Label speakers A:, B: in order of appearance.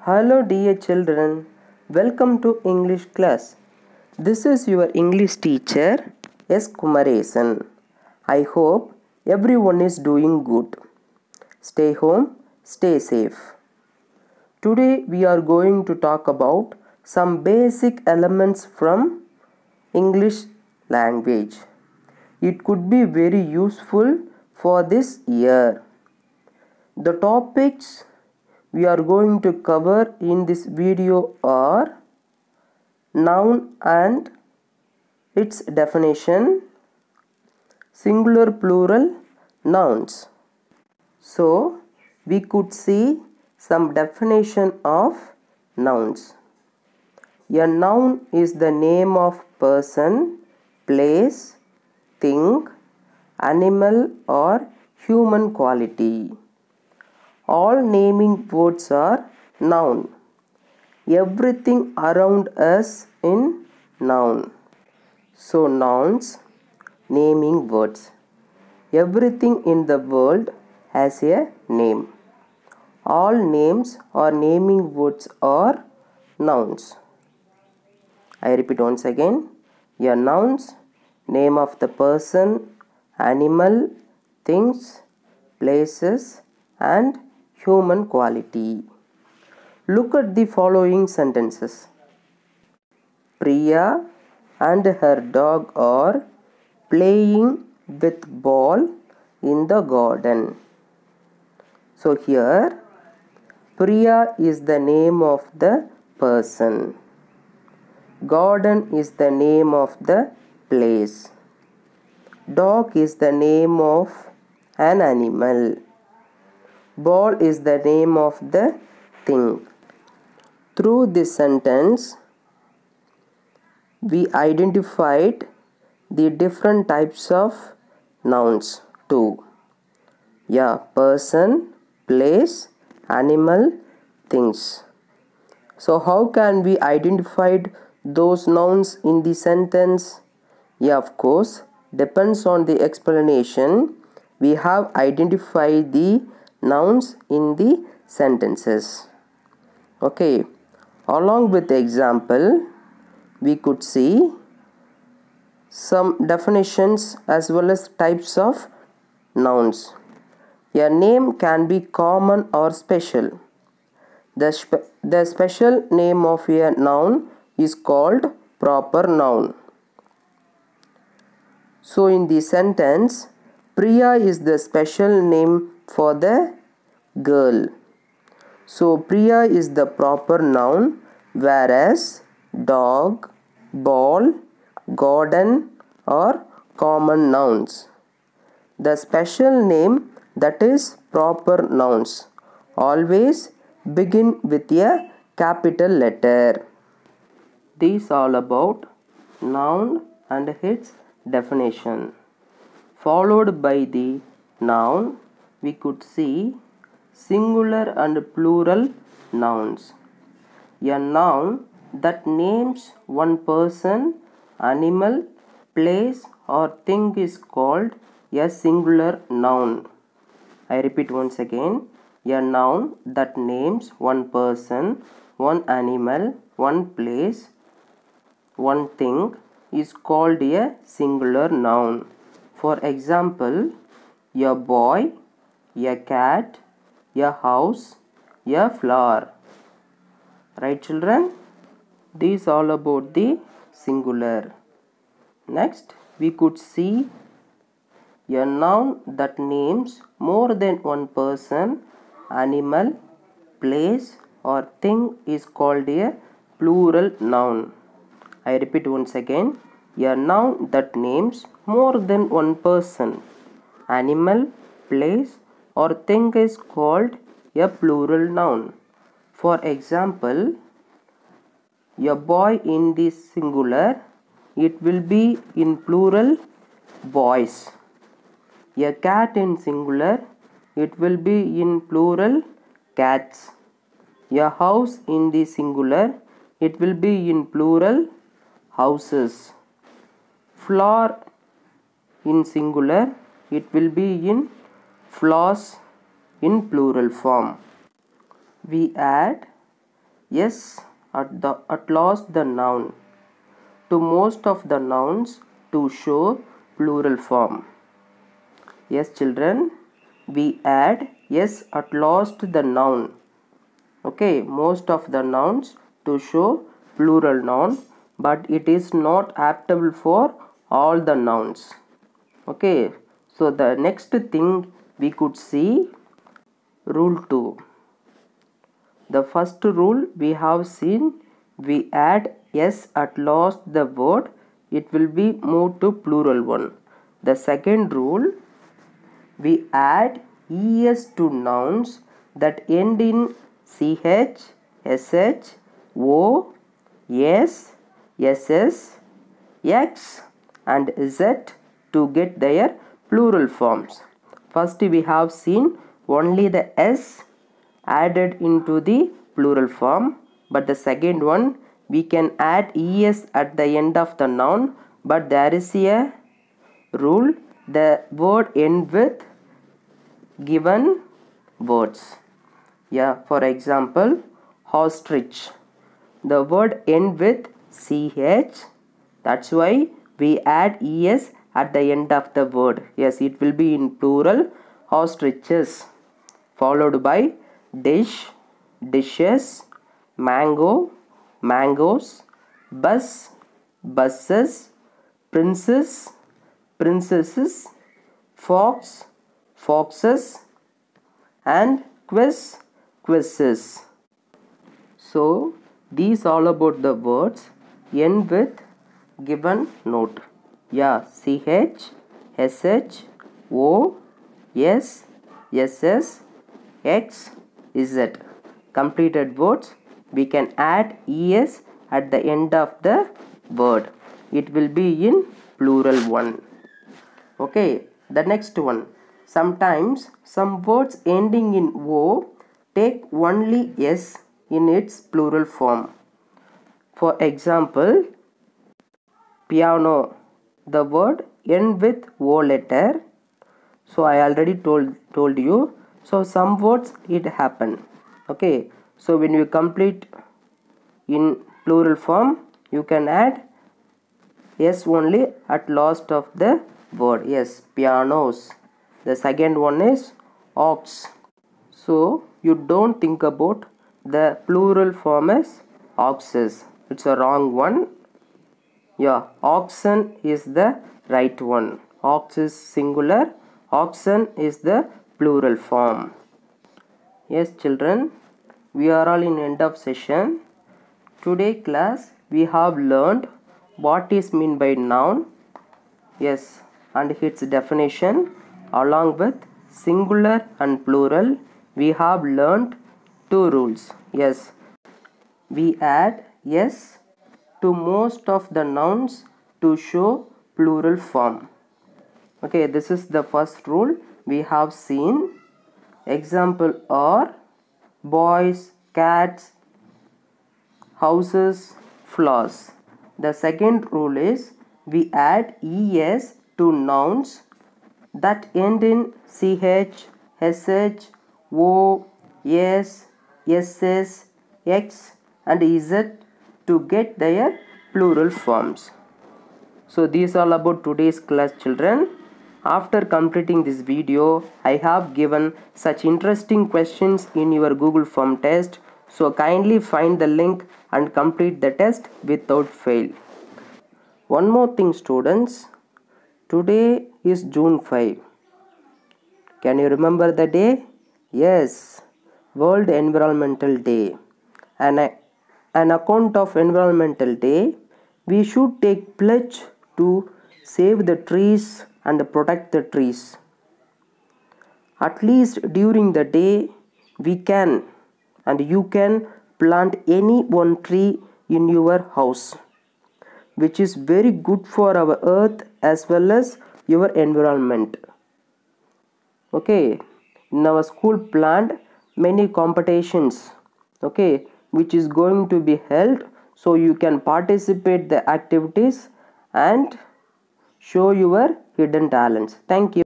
A: Hello dear children, welcome to English class. This is your English teacher S. Kumaresan. I hope everyone is doing good. Stay home, stay safe. Today we are going to talk about some basic elements from English language. It could be very useful for this year. The topics we are going to cover in this video are noun and its definition, singular plural nouns. So we could see some definition of nouns. A noun is the name of person, place, thing, animal or human quality. All naming words are noun. Everything around us in noun. So nouns, naming words. Everything in the world has a name. All names or naming words are nouns. I repeat once again. A nouns, name of the person, animal, things, places and human quality. Look at the following sentences. Priya and her dog are playing with ball in the garden. So here Priya is the name of the person. Garden is the name of the place. Dog is the name of an animal. Ball is the name of the thing. Through this sentence, we identified the different types of nouns too. Yeah, person, place, animal, things. So how can we identify those nouns in the sentence? Yeah, of course, depends on the explanation. We have identified the nouns in the sentences. Okay, along with the example, we could see some definitions as well as types of nouns. A name can be common or special. The special name of a noun is called proper noun. So in the sentence, Priya is the special name for the girl. So Priya is the proper noun, whereas dog, ball, garden are common nouns. The special name, that is proper nouns, always begin with a capital letter. These all about noun and its definition. Followed by the noun, we could see singular and plural nouns. A noun that names one person, animal, place or thing is called a singular noun. I repeat once again. A noun that names one person, one animal, one place, one thing is called a singular noun. For example, a boy, a cat, a house, a flower. Right, children? These all about the singular. Next, we could see a noun that names more than one person, animal, place or thing is called a plural noun. I repeat once again. A noun that names more than one person, animal, place or thing is called a plural noun. For example, a boy in the singular, it will be in plural boys. A cat in singular, it will be in plural cats. A house in the singular, it will be in plural houses. Flower in singular, it will be in flowers in plural form. We add yes at last the noun to most of the nouns to show plural form. Yes children, we add yes at last the noun, okay, most of the nouns to show plural noun, but it is not applicable for all the nouns. Okay, so the next thing we could see rule 2. The first rule we have seen, we add yes at last the word, it will be moved to plural one. The second rule, we add es to nouns that end in ch, sh, o, s, ss, x and z to get their plural forms. First we have seen only the s added into the plural form, but the second one we can add es at the end of the noun, but there is a rule, the word end with given words. Yeah, for example, ostrich, the word end with ch, that's why we add es at the end of the word. Yes, it will be in plural, ostriches, followed by dish, dishes, mango, mangoes, bus, buses, princess, princesses, fox, foxes and quiz, quizzes. So these all about the words end with given note. Yeah, ch, sh, o, s, ss, x, z. Completed words, we can add es at the end of the word. It will be in plural one. Okay, the next one. Sometimes some words ending in o take only s in its plural form. For example, piano, the word end with o letter. So I already told you. So some words it happen. Okay, so when you complete in plural form, you can add yes only at last of the word. Yes, pianos. The second one is ox. So you don't think about the plural form as oxes. It's a wrong one. Yeah, oxen is the right one. Ox is singular, oxen is the plural form. Yes children, we are all in end of session. Today class we have learned what is mean by noun, yes, and its definition. Along with singular and plural, we have learned two rules. Yes, we add yes to most of the nouns to show plural form. Okay, this is the first rule we have seen. Example are boys, cats, houses, flowers. The second rule is we add es to nouns that end in ch, sh, o, s, ss, x and z to get their plural forms. So these are all about today's class children. After completing this video, I have given such interesting questions in your Google Form test. So kindly find the link and complete the test without fail. One more thing students, today is June 5. Can you remember the day? Yes, World Environmental Day. An account of Environmental Day, we should take pledge to save the trees and protect the trees. At least during the day, we can and you can plant any one tree in your house, which is very good for our earth as well as your environment. Okay, in our school planned many competitions, okay, which is going to be held, so you can participate the activities and show your hidden talents. Thank you.